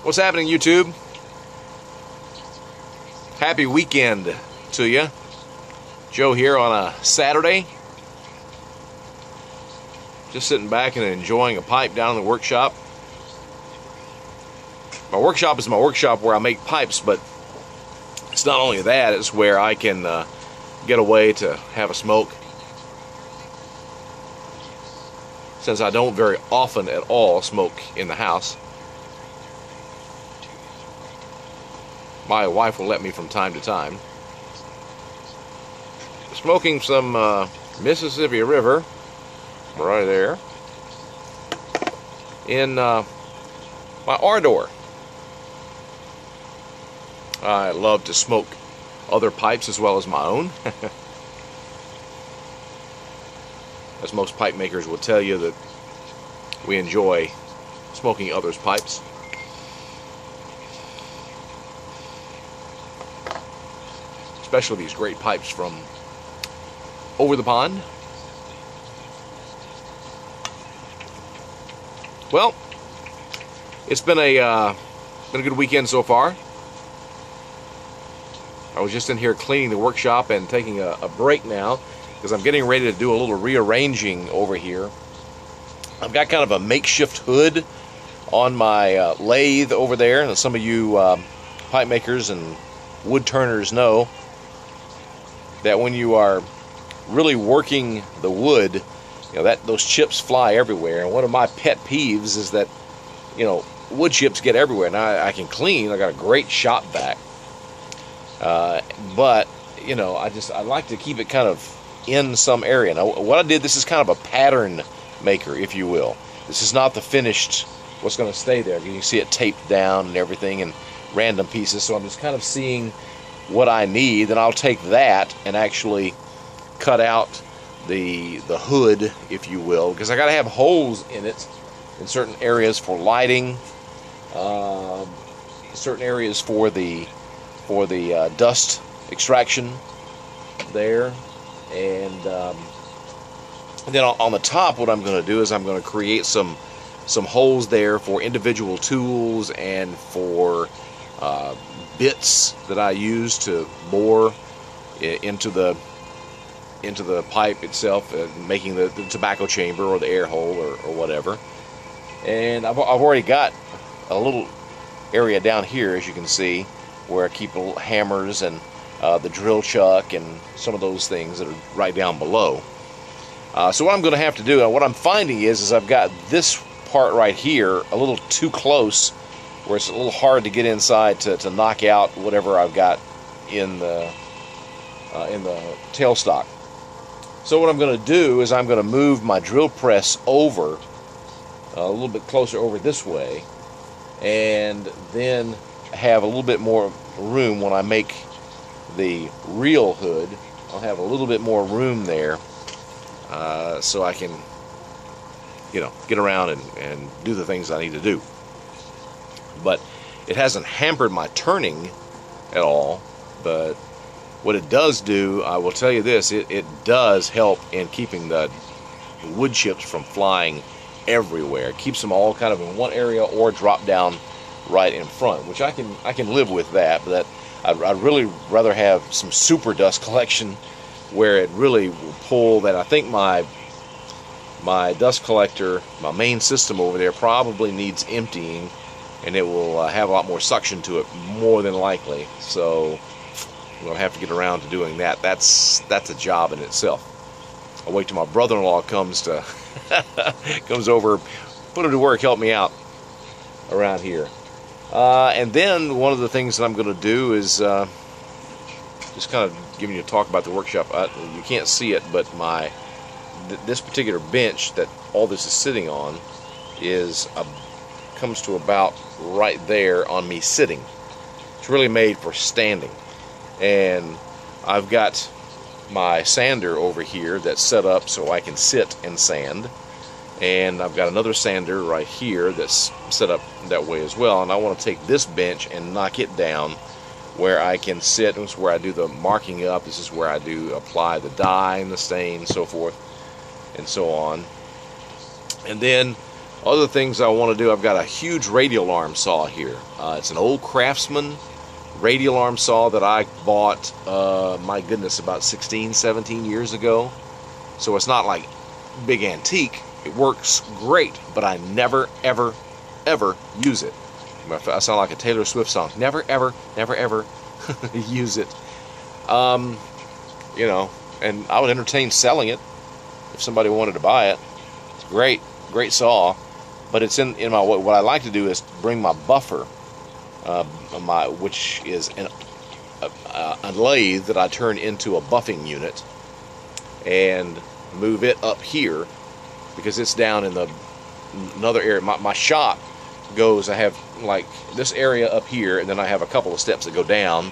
What's happening, YouTube? Happy weekend to you. Joe here on a Saturday. Just sitting back and enjoying a pipe down in the workshop. My workshop is my workshop where I make pipes, but it's not only that, it's where I can get away to have a smoke. Since I don't very often at all smoke in the house, my wife will let me from time to time. Smoking some Mississippi River right there in my Ardor. I love to smoke other pipes as well as my own. As most pipe makers will tell you, that we enjoy smoking others' pipes. Especially these great pipes from over the pond. Well, it's been a good weekend so far. I was just in here cleaning the workshop and taking a break now because I'm getting ready to do a little rearranging over here. I've got kind of a makeshift hood on my lathe over there, and some of you pipe makers and wood turners know that when you are really working the wood, you know, that those chips fly everywhere. And one of my pet peeves is that, you know, wood chips get everywhere. Now I can clean. I got a great shop vac, but you know, I like to keep it kind of in some area. Now, what I did, this is kind of a pattern maker, if you will. This is not the finished what's going to stay there. You can see it taped down and everything, and random pieces. So I'm just kind of seeing what I need, then I'll take that and actually cut out the hood, if you will, because I got to have holes in it in certain areas for lighting, certain areas for the dust extraction there, and then on the top, what I'm going to do is I'm going to create some holes there for individual tools and for bits that I use to bore into the pipe itself, making the tobacco chamber or the air hole or whatever. And I've already got a little area down here, as you can see, where I keep little hammers and the drill chuck and some of those things that are right down below. So what I'm going to have to do, and what I'm finding is I've got this part right here a little too close, where it's a little hard to get inside to knock out whatever I've got in the tailstock. So what I'm going to do is I'm going to move my drill press over a little bit closer over this way, and then have a little bit more room when I make the real hood. I'll have a little bit more room there, so I can, you know, get around and do the things I need to do. But it hasn't hampered my turning at all. But what it does do, I will tell you this, it does help in keeping the wood chips from flying everywhere. It keeps them all kind of in one area or drop down right in front, which I can live with that. But I'd really rather have some super dust collection where it really will pull that. I think my dust collector, my main system over there, probably needs emptying, and it will have a lot more suction to it, more than likely. So I'm going to have to get around to doing that. That's a job in itself. I'll wait till my brother-in-law comes over, put him to work, help me out around here. And then one of the things that I'm going to do is just kind of giving you a talk about the workshop. You can't see it, but this particular bench that all this is sitting on comes to about right there on me sitting. It's really made for standing, and I've got my sander over here that's set up so I can sit and sand, and I've got another sander right here that's set up that way as well. And I want to take this bench and knock it down where I can sit. This is where I do the marking up. This is where I do apply the dye and the stain and so forth and so on. And then Other things I want to do, I've got a huge radial arm saw here. It's an old Craftsman radial arm saw that I bought, my goodness, about 16, 17 years ago. So it's not like big antique. It works great, but I never, ever, ever use it. I sound like a Taylor Swift song. Never, ever, never, ever use it. You know, and I would entertain selling it if somebody wanted to buy it. It's great, great saw. But it's in my, what I like to do is bring my buffer, which is a lathe that I turn into a buffing unit, and move it up here because it's down in another area. My shop goes, I have like this area up here, and then I have a couple of steps that go down,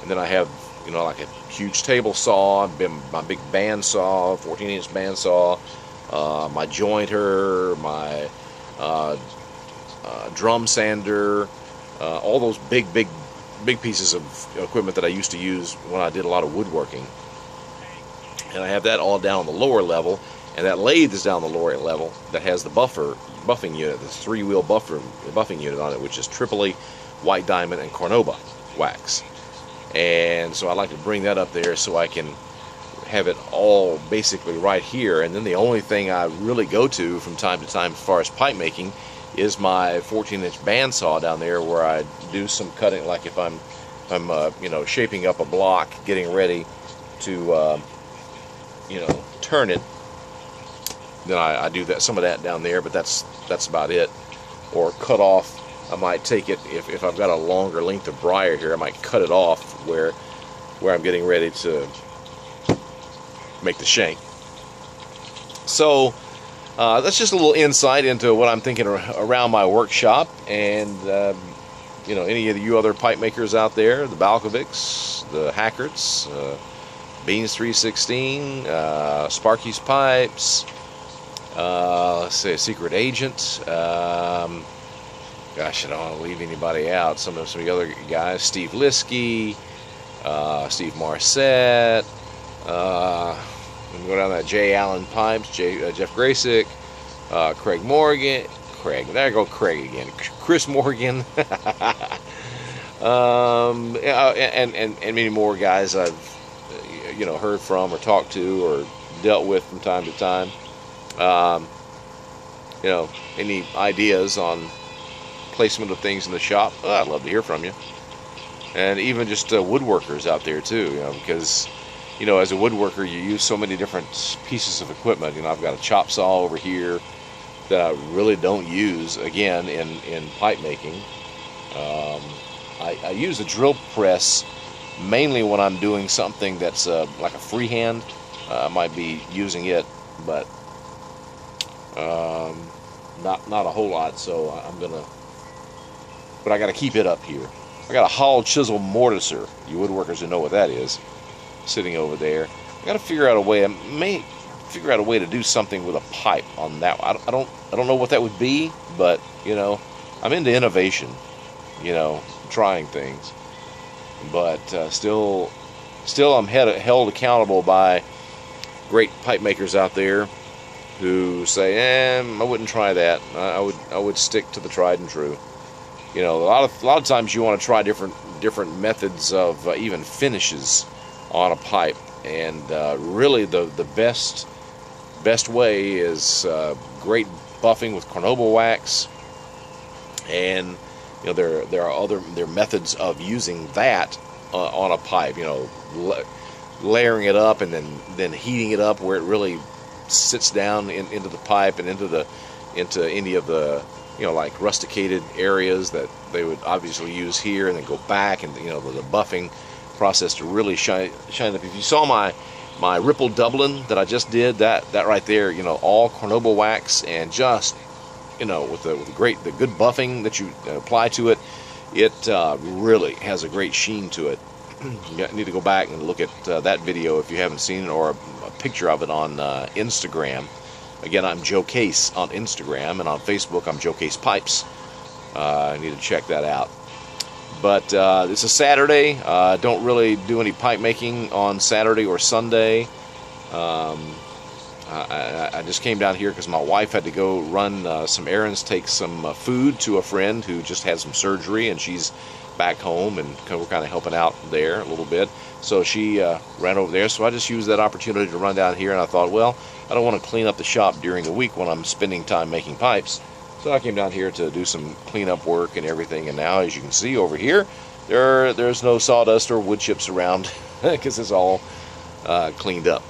and then I have, you know, like a huge table saw, my big band saw, 14-inch band saw, my jointer, my drum sander, all those big pieces of equipment that I used to use when I did a lot of woodworking. And I have that all down on the lower level, and that lathe is down the lower level that has the buffing unit, this 3-wheel buffing unit on it, which is Tripoli, white diamond, and Cordoba wax. And so I like to bring that up there so I can have it all basically right here. And then the only thing I really go to from time to time as far as pipe making is my 14-inch bandsaw down there, where I do some cutting, like if I'm you know, shaping up a block, getting ready to you know, turn it, then I do that, some of that down there, but that's about it. Or cut off, I might take it, if I've got a longer length of briar here, I might cut it off where I'm getting ready to make the shank. So that's just a little insight into what I'm thinking around my workshop. And you know, any of you other pipe makers out there, the Balkovics, the Hackerts, Beans 316, Sparky's Pipes, let's say a Secret Agent, gosh, I don't want to leave anybody out, some of the other guys, Steve Liskey, Steve Marcette, we can go down that J. Allen Pipes, Jeff Graysick, Craig Morgan, there I go, Craig again, Chris Morgan, and many more guys I've, you know, heard from or talked to or dealt with from time to time. You know, any ideas on placement of things in the shop? Oh, I'd love to hear from you. And even just woodworkers out there too, you know, because, you know, as a woodworker, you use so many different pieces of equipment. You know, I've got a chop saw over here that I really don't use, again, in pipe making. I use a drill press mainly when I'm doing something that's like a freehand. I might be using it, but not a whole lot. So but I got to keep it up here. I got a hollow chisel mortiser. You woodworkers who know what that is, sitting over there. I got to figure out a way. I may figure out a way to do something with a pipe on that. I don't know what that would be, but you know, I'm into innovation. You know, trying things. But still I'm held accountable by great pipe makers out there who say, I wouldn't try that. I would stick to the tried and true. You know, a lot of times you want to try different methods of even finishes on a pipe, and really the best way is great buffing with Cordoba wax. And you know, there are methods of using that on a pipe. You know, layering it up and then heating it up where it really sits down into the pipe and into any of the, you know, like rusticated areas that they would obviously use here, and then go back, and you know, the buffing process to really shine up. If you saw my Ripple Dublin that I just did, that right there, you know, all Cordoba wax, and just, you know, with the good buffing that you apply to it, it really has a great sheen to it. You need to go back and look at that video if you haven't seen it, or a picture of it on Instagram. Again, I'm Joe Case on Instagram, and on Facebook I'm Joe Case Pipes. I need to check that out. But it's a Saturday. Don't really do any pipe making on Saturday or Sunday. I just came down here because my wife had to go run some errands, take some food to a friend who just had some surgery, and she's back home, and we're kind of helping out there a little bit. So she ran over there, so I just used that opportunity to run down here, and I thought, well, I don't want to clean up the shop during the week when I'm spending time making pipes. So I came down here to do some cleanup work and everything, and now, as you can see over here, there's no sawdust or wood chips around because it's all cleaned up.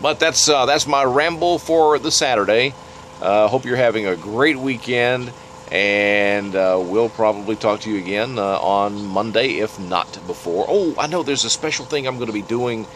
But that's my ramble for the Saturday. Hope you're having a great weekend, and we'll probably talk to you again on Monday, if not before. Oh, I know there's a special thing I'm going to be doing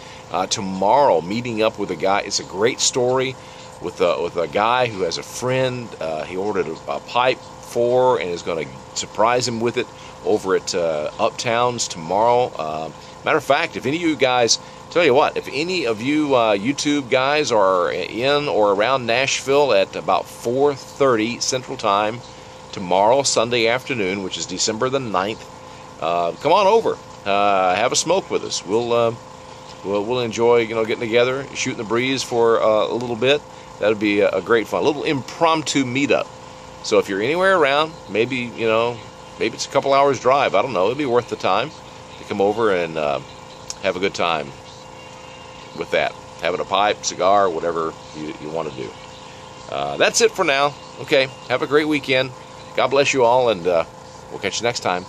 tomorrow, meeting up with a guy. It's a great story with a guy who has a friend he ordered a pipe for and is going to surprise him with it over at Uptowns tomorrow. Matter of fact, if any of you guys, tell you what, if any of you YouTube guys are in or around Nashville at about 4:30 Central Time tomorrow, Sunday afternoon, which is December the 9th, come on over, have a smoke with us. We'll enjoy, getting together, shooting the breeze for a little bit. That would be a great fun, a little impromptu meetup. So if you're anywhere around, maybe it's a couple hours drive, I don't know, it'd be worth the time to come over and have a good time with that, having a pipe, cigar, whatever you want to do. That's it for now. Okay, have a great weekend. God bless you all, and we'll catch you next time.